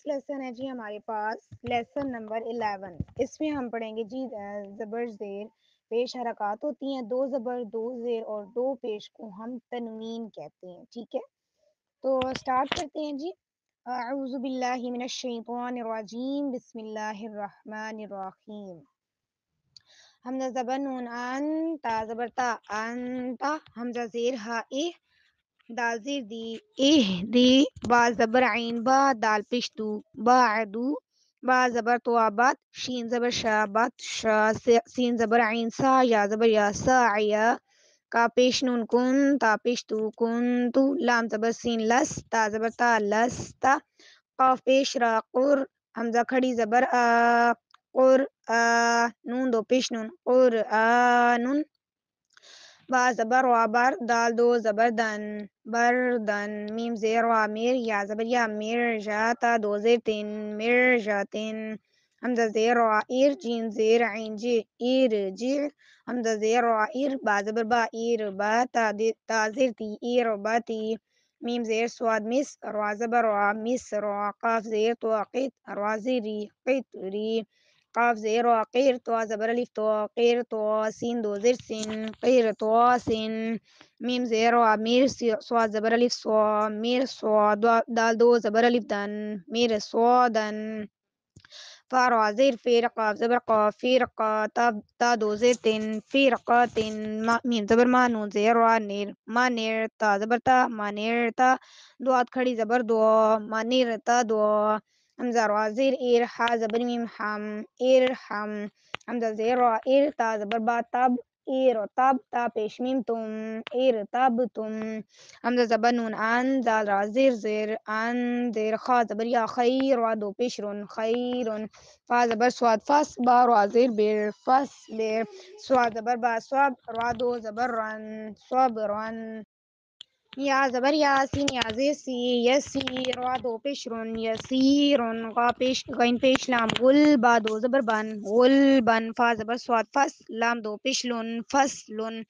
Lesson ہے جی ہمارے پاس lesson number 11. اس میں ہم پڑھیں گے جی زبر زیر پیش حرکات ہوتی ہیں، دو زبر دو زیر اور دو پیش کو ہم تنوین کہتے ہیں. ٹھیک ہے، تو سٹارٹ کرتے ہیں جی. اعوذ باللہ من الشیطان الرجیم، بسم اللہ الرحمن الرحیم. حمزہ زبر نون ان، تا زبر تا انتا، حمزہ زیر ہا اے، دال زیر دی اہ دی، با زبر عین با، دال پیش دو باعدو، با زبر تو آباد، شین زبر شابت شا، سین زبر عین سا، یا زبر یا ساعیا، کا پیش نون کن، تا پیش تو کن تو، لام زبر سین لس، تا زبر تا لستا، قاف پیش را قر، حمزہ کھڑی زبر آ، قر آ، نون دو پیش نون قرآنن، با زبر وابر، دال دو زبر دن بردن، میم زیر وامیر، یا زبر یا میر جا، تا دو زیر تین میر جاتن، حمزہ زیر وائر، جین زیر عین جی ایر جی، حمزہ زیر وائر، با زبر با ایر با، تا زیر تی ایر باتی، میم زیر سواد مس، روا زبر وا مس روا، قاف زیر تو قیت، روا زیری قیت ری، قاف زیر وقیر، تو زبر الف تو قیر تو، سین دو زیر سین قیر تو سین، میم زیر وامیر، سواد زبر الف سو میر سو، دال دو زبر الف دن میر سودن، فار زیر فیر، قاف زبر قا فیر قا، تا دو زیر تین فیر قاتن، میم زبر ما نون زیر وانیر مانیر، تا زبر تا مانیر تا، دوات کھڑی زبر دو مانیر تا دو، حمزہ روا زیر ایر، حا زبر میم حم ایر حم، حمزہ زیر وا ایر، تا زبر با تب ایر تب، تا پیش میم تم ایر تب تم، حمزہ زبر نون ان، دال را زیر زیر ان زیر، خا زبر یا خیر، وا دو پیش رون خیرن، فا زبر سواد فس، با را زیر بیر فس بیر، سواد زبر با سواب، را دو زبر رن صبرن، یا زبر یاسین، یا زیر سی یسی، را دو پیش رون یسیرن، غا پیش غین پیش لام غل، با دو زبر بن غل بن، فا زبر سواد فس، لام دو پیش لون فصلن،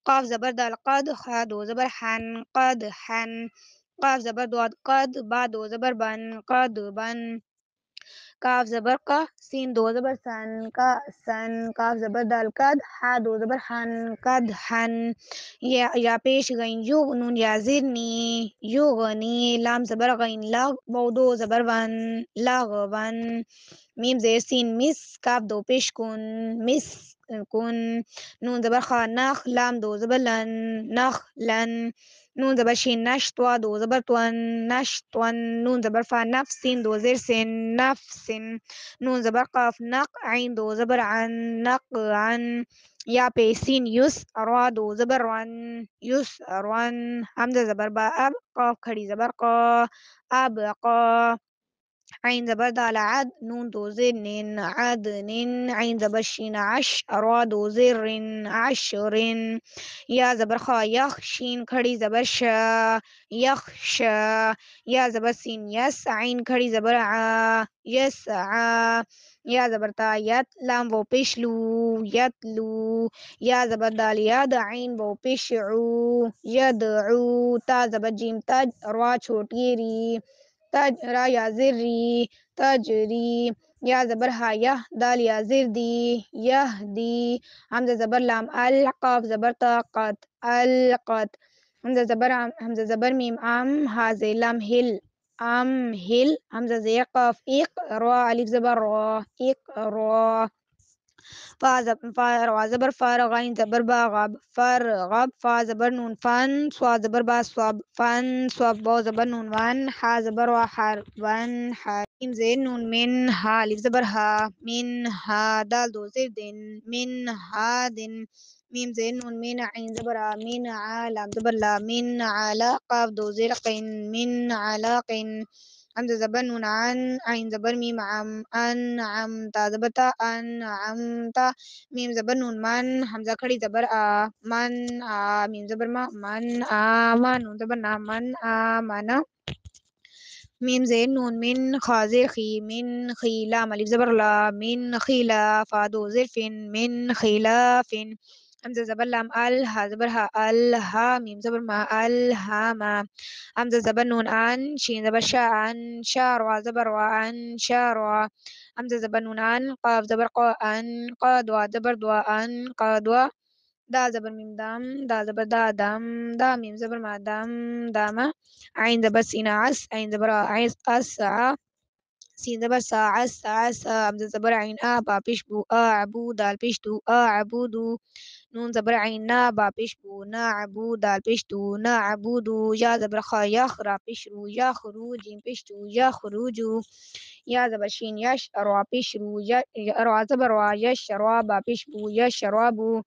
قاف زبر دال قد، خا دو زبر حن قد حن، قاف زبر دواد قد، با دو زبر بن قد بن، کاف زبر کا، سین دو زبر سن کا سن، کاف زبر دال قد، حا دو زبر حن قد حن، یا پیش غین یو نون یا زیر نی یو غنی، لام زبر غین لغ، بو دو زبر ون لغ ون، میم زیر سین مس، کاف دو پیش کن مس کن، نون زبر خا نخ، لام دو زبر لن نخ لن، نون زبر شین نش، توا دو زبر تون نش تون، نون زبر فا نفس، سین دو زیر سین نفسن، نون زبر قاف نق، عین دو زبر عن نق عن، یا پہ سین یس، روا دو زبر رن یس رن، حمزہ زبر با اب، قاف کھڑی زبر قا اب قا، عین زبر دال عد، نون دو زیر نین عد نین، عین زبر شین عش، را دو زیر رن عشرن، یا زبر خا یخ، شین کھڑی زبر شا یخ شا، یا زبر سین یس، عین کھڑی زبر ع یس ع، یا زبر تا یت، لام وہ پیش لو یت لو، یا زبر دال ید، عین وہ پیش عو ید عو، تا زبر جیم تج، را چھوٹی ری تج را یا زر ری تجری، یا زبر ہا یہ، دال یا زر دی یہ دی، حمزہ زبر لام ال، قاف زبر تا قط القط، حمزہ زبر میم ام، ہا زیر لام ہل ام ہل، حمزہ زیر قاف اق، را الف زبر را اق را، فا روا زبر فر، غین زبر با غب فر غب، فا زبر نون فن، سوا زبر با صواب فن صواب، با زبر نون ون، حا زبر وا حر ون حر، میم زیر نون من، ہا الف زبر ہا من ہا، دال دو زیر دن من ہا دن، میم زیر نون من، عین زبر آ من ع، لام زبر لا من علا، قاف دو زیر قن من علاقن، حمزہ زبر نون عن، عین زبر میم عم ان عم، تا زبر تا ان عم تا، میم زبر نون من، حمزہ کھڑی زبر آ من آ، میم زبر ما من آ ما، نون زبر نا من آ منا، میم زیر نون من، خا زیر خی من خی، لام الف زبر لا من خیلا، فا دو زیر فن من خلافن، حمزة زبر لام ال، ها زبر ها ال، ها ميم زبر ما ال، ها ما. حمزة زبر نون ان، شين زبر شا ان، شا روا زبر وا ان، شا روا. حمزة زبر نون ان، قاف زبر قا ان، قا دوا زبر دوا ان، قا دوا. دا زبر ميم دام، دا زبر دا دم، دا ميم زبر ما دم، داما. عين زبر سين عس، عين زبر عيس أس ع. سين زبر سا عس عس. همزة زبر عين با پیش بو عبو، دال پیش دو عبودو. نون زبر عين با پیش بو عبو، دال پیش دو عبودو. یا زبر خا یخ، را پیش رو یخرو، جیم پیش دو یخرجو. یا زبر شین یش، را پیش رو را زبر را یش، را با پیش بو یش رابو.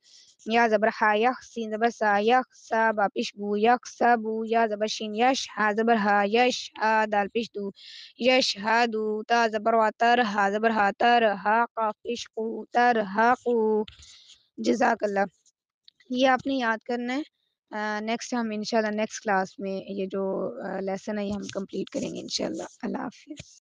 یا زبر ها یخ، سین زبر سا یخ، سا با پیش بو یک سبو. یا زبر شین یش، ها زبر ها یش، ها دال پیش دو یشهدو. تا زبر واتر، ها زبر ہاتر، ہا قاف پیش قو تر ہاقو. جزاک اللہ. یہ آپ نے یاد کرنا ہے. نیکسٹ ہم انشاءاللہ نیکسٹ کلاس میں یہ جو لیسن ہے یہ ہم کمپلیٹ کریں گے انشاءاللہ. اللہ حافظ.